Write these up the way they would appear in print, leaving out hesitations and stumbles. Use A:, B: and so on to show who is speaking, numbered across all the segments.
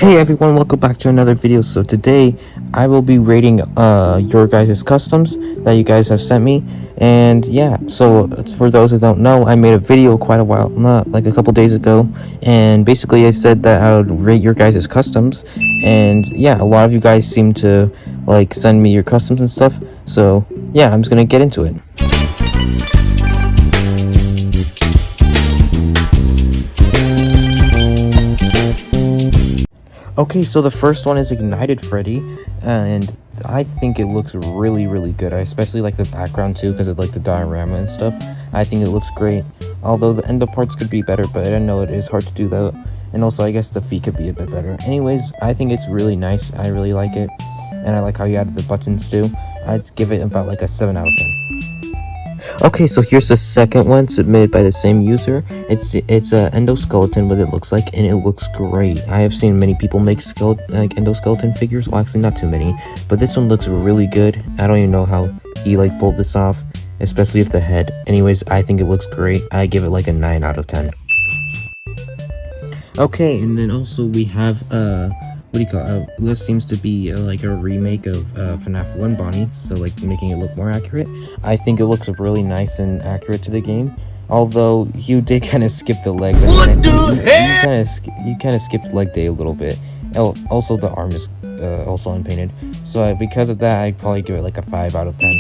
A: Hey everyone, welcome back to another video. So today I will be rating your guys' customs that you guys have sent me. And yeah, so for those who don't know, I made a video quite a while, not like a couple days ago, and basically I said that I would rate your guys' customs. And yeah, a lot of you guys seem to like send me your customs and stuff, so yeah, I'm just gonna get into it. Okay, so the first one is Ignited Freddy, and I think it looks really good. I especially like the background too, because of like the diorama and stuff. I think it looks great, although the end of parts could be better, but I know it is hard to do that. And also I guess the feet could be a bit better. Anyways, I think it's really nice. I really like it, and I like how you added the buttons too. I'd give it about like a 7 out of 10. Okay, so here's the second one submitted by the same user. It's a endoskeleton, what it looks like, and it looks great. I have seen many people make endoskeleton figures. Well, actually not too many, but this one looks really good. I don't even know how he like pulled this off, especially with the head. Anyways, I think it looks great. I give it like a 9 out of 10. Okay, and then also we have what do you call it? This seems to be like a remake of FNAF 1 Bonnie, so like making it look more accurate. I think it looks really nice and accurate to the game, although you did kind of skip the leg.
B: What the hell?
A: You kind of skipped leg day a little bit. Oh, also the arm is also unpainted, so because of that I'd probably give it like a 5 out of 10.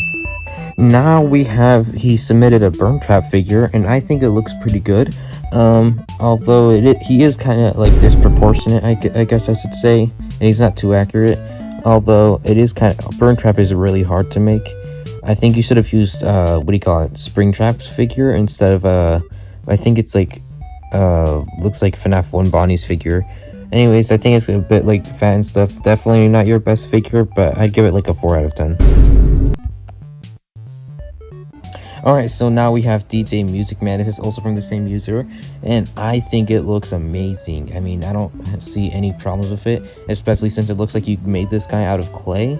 A: Now he submitted a burn trap figure, and I think it looks pretty good. Although he is kind of like disproportionate, I guess I should say, and he's not too accurate. Although it is kind of, burn trap is really hard to make. I think you should have used what do you call it, spring traps figure instead of I think it's like looks like FNAF 1 Bonnie's figure. Anyways, I think it's a bit like fat and stuff. Definitely not your best figure, but I'd give it like a 4 out of 10. Alright, so now we have DJ Music Man. This is also from the same user, and I think it looks amazing. I mean, I don't see any problems with it, especially since it looks like you made this guy out of clay.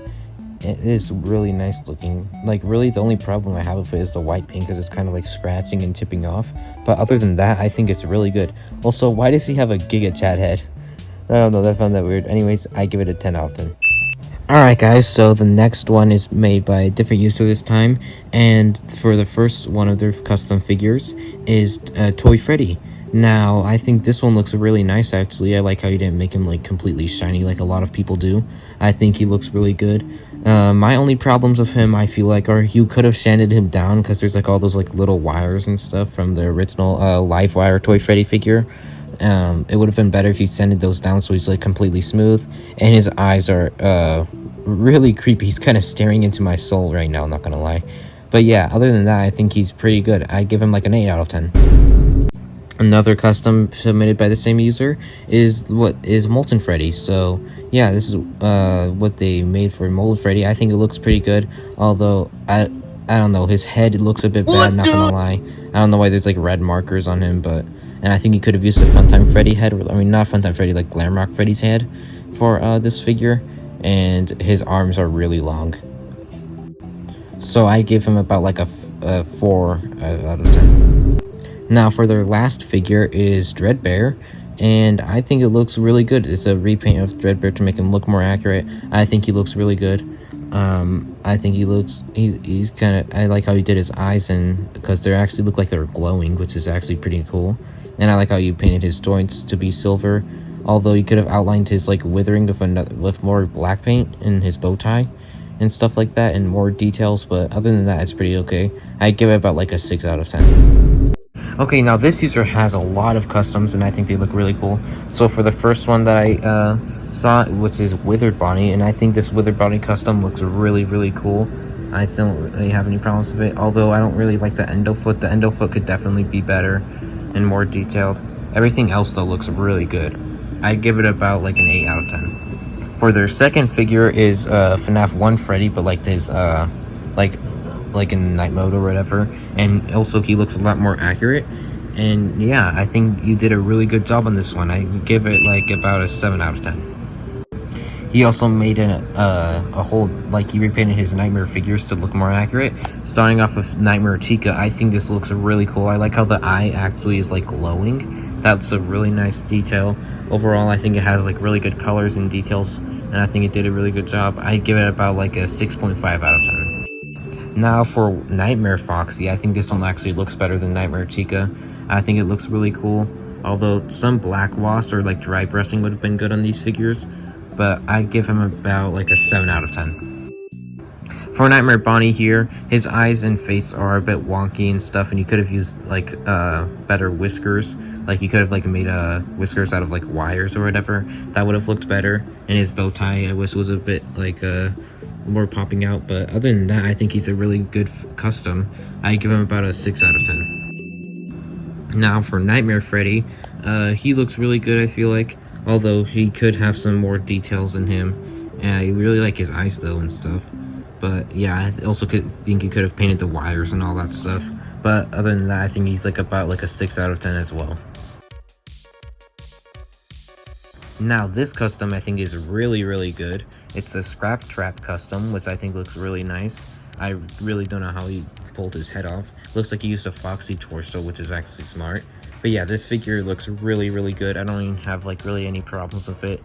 A: It is really nice looking. Like, really, the only problem I have with it is the white paint, because it's kind of like scratching and chipping off. But other than that, I think it's really good. Also, why does he have a Giga Chat head? I don't know, I found that weird. Anyways, I give it a 10 out of 10. Alright guys, so the next one is made by a different user this time, and for the first one of their custom figures is Toy Freddy. Now, I think this one looks really nice actually. I like how you didn't make him like completely shiny like a lot of people do. I think he looks really good. My only problems with him, I feel like, are you could have sanded him down, because there's like all those like little wires and stuff from the original live wire Toy Freddy figure. It would have been better if you sanded those down so he's like completely smooth, and his eyes are really creepy. He's kind of staring into my soul right now, not gonna lie. But yeah, other than that, I think he's pretty good. I give him like an 8 out of 10. Another custom submitted by the same user is Molten Freddy. So yeah, this is what they made for Molten Freddy. I think it looks pretty good, although I don't know, his head looks a bit bad, not gonna lie. I don't know why there's like red markers on him, but and I think you could have used a Funtime Freddy head, I mean not Funtime Freddy, like Glamrock Freddy's head for this figure. And his arms are really long, so I give him about like a 4 out of 10. Now for their last figure is Dreadbear, and I think it looks really good. It's a repaint of Dreadbear to make him look more accurate. I think he looks really good. I think he's kind of, I like how he did his eyes, and because they actually look like they're glowing, which is actually pretty cool. And I like how you painted his joints to be silver, although you could have outlined his like withering with more black paint in his bow tie and stuff like that, and more details. But other than that, it's pretty okay. I give it about like a 6 out of 10. Okay, now this user has a lot of customs, and I think they look really cool. So for the first one that I saw, which is Withered Bonnie, and I think this Withered Bonnie custom looks really cool. I don't really have any problems with it, although I don't really like the endo foot. The endo foot could definitely be better and more detailed. Everything else though looks really good. I'd give it about like an 8 out of 10. For their second figure is FNAF 1 Freddy, but like his like in night mode or whatever, and also he looks a lot more accurate. And yeah, I think you did a really good job on this one. I give it like about a 7 out of 10. He also made a whole, like he repainted his Nightmare figures to look more accurate. Starting off with Nightmare Chica, I think this looks really cool. I like how the eye actually is like glowing. That's a really nice detail. Overall, I think it has like really good colors and details, and I think it did a really good job. I give it about like a 6.5 out of 10. Now for Nightmare Foxy, I think this one actually looks better than Nightmare Chica. I think it looks really cool, although some black loss or like dry brushing would have been good on these figures, but I'd give him about like a 7 out of 10. For Nightmare Bonnie here, his eyes and face are a bit wonky and stuff, and you could have used like better whiskers. Like you could have like made whiskers out of like wires or whatever. That would have looked better. And his bow tie, I wish, was a bit like more popping out. But other than that, I think he's a really good custom. I give him about a 6 out of 10. Now for Nightmare Freddy, he looks really good, I feel like. Although he could have some more details in him. I really like his eyes though and stuff. But yeah, I also think you could have painted the wires and all that stuff. But other than that, I think he's like about like a 6 out of 10 as well. Now this custom I think is really good. It's a Scrap Trap custom, which I think looks really nice. I really don't know how he pulled his head off. Looks like he used a Foxy torso, which is actually smart. But yeah, this figure looks really good. I don't even have like really any problems with it.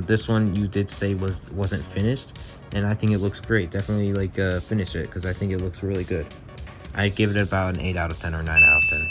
A: This one you did say wasn't finished, and I think it looks great. Definitely like finish it, because I think it looks really good. I'd give it about an 8 out of 10 or 9 out of 10.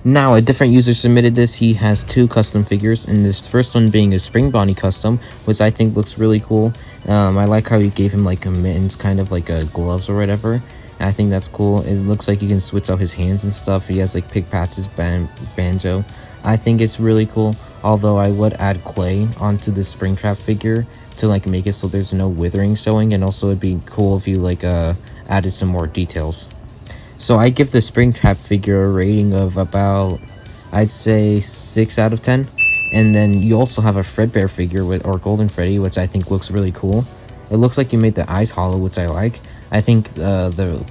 A: Now, a different user submitted this. He has 2 custom figures, and this first one being a Spring Bonnie custom, which I think looks really cool. I like how he gave him like a mittens, kind of like gloves or whatever. I think that's cool. It looks like you can switch out his hands and stuff. He has like pick patches, banjo. I think it's really cool, although I would add clay onto the Springtrap figure to like make it so there's no withering showing, and also it'd be cool if you like added some more details. So I give the Springtrap figure a rating of about, I'd say 6 out of 10. And then you also have a Fredbear figure or Golden Freddy, which I think looks really cool. It looks like you made the eyes hollow, which I like. I think the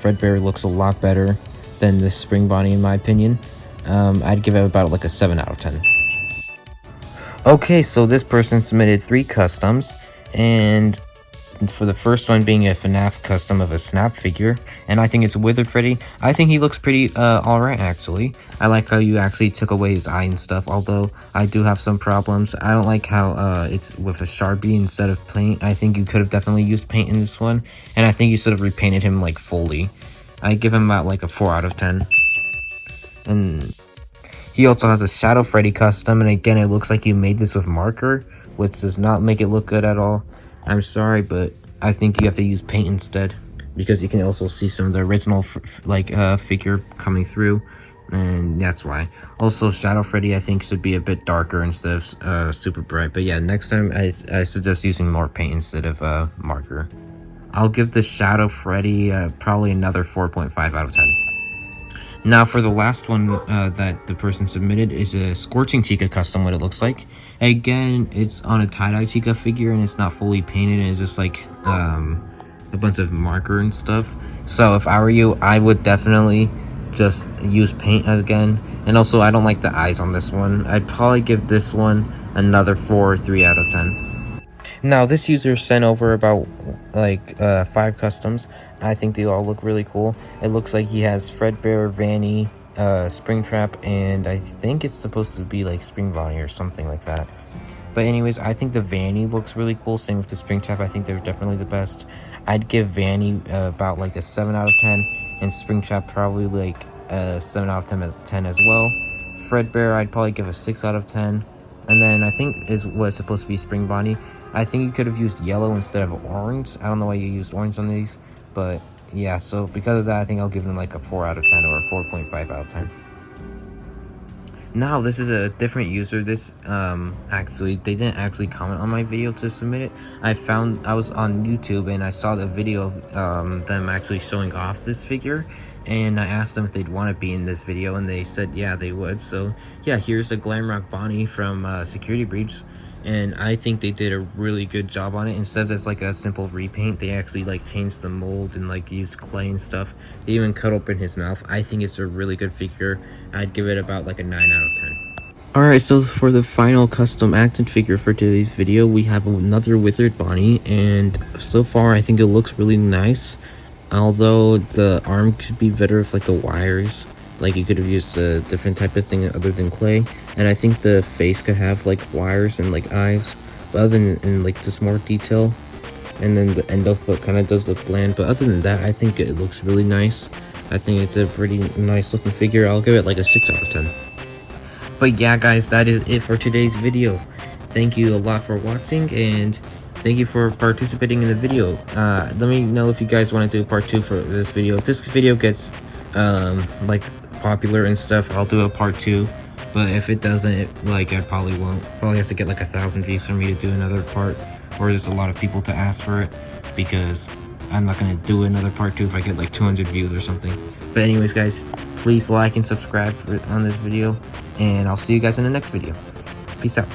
A: Fredbear looks a lot better than the Spring Bonnie in my opinion. I'd give it about like a 7 out of 10. Okay, so this person submitted 3 customs, and for the first one being a FNAF custom of a Snap figure, and I think it's Withered Freddy. I think he looks pretty alright actually. I like how you actually took away his eye and stuff, although I do have some problems. I don't like how it's with a Sharpie instead of paint. I think you could have definitely used paint in this one, and I think you should have repainted him like fully. I give him about like a 4 out of 10. And he also has a Shadow Freddy custom, and again, it looks like you made this with marker, which does not make it look good at all. I'm sorry, but I think you have to use paint instead, because you can also see some of the original figure coming through, and that's why. Also, Shadow Freddy I think should be a bit darker instead of super bright. But yeah, next time I suggest using more paint instead of marker. I'll give the Shadow Freddy probably another 4.5 out of 10. Now for the last one that the person submitted is a Scorching Chica custom, what it looks like. Again, it's on a tie-dye Chica figure, and it's not fully painted, and it's just like a bunch of marker and stuff. So if I were you, I would definitely just use paint again. And also, I don't like the eyes on this one. I'd probably give this one another 4 or 3 out of 10. Now this user sent over about like 5 customs. I think they all look really cool. It looks like he has Fredbear, Vanny, Springtrap, and I think it's supposed to be like Spring Bonnie or something like that. But anyways, I think the Vanny looks really cool. Same with the Springtrap. I think they're definitely the best. I'd give Vanny about like a 7 out of 10, and Springtrap probably like a 7 out of 10 as well. Fredbear, I'd probably give a 6 out of 10. And then I think was supposed to be Spring Bonnie. I think you could have used yellow instead of orange. I don't know why you used orange on these, but yeah, so because of that, I think I'll give them like a 4 out of 10 or a 4.5 out of 10. Now, this is a different user. This, actually, they didn't actually comment on my video to submit it. I was on YouTube, and I saw the video of them actually showing off this figure, and I asked them if they'd want to be in this video, and they said yeah, they would. So yeah, here's a Glamrock Bonnie from Security Breach, and I think they did a really good job on it. Instead of just like a simple repaint, they actually like changed the mold and like used clay and stuff. They even cut open his mouth. I think it's a really good figure. I'd give it about like a 9 out of 10. Alright, so for the final custom action figure for today's video, we have another Withered Bonnie, and so far I think it looks really nice. Although the arm could be better with like the wires. Like, you could have used a different type of thing other than clay. And I think the face could have like wires and like eyes, but other than like just more detail. And then the endo foot kind of does look bland, but other than that, I think it looks really nice. I think it's a pretty nice looking figure. I'll give it like a 6 out of 10. But yeah, guys, that is it for today's video. Thank you a lot for watching, and thank you for participating in the video. Let me know if you guys want to do part 2 for this video. If this video gets like popular and stuff, I'll do a part 2. But if it doesn't, I probably won't. Probably has to get like 1,000 views for me to do another part, or there's a lot of people to ask for it, because I'm not gonna do another part 2 if I get like 200 views or something. But anyways, guys, please like and subscribe on this video, and I'll see you guys in the next video. Peace out.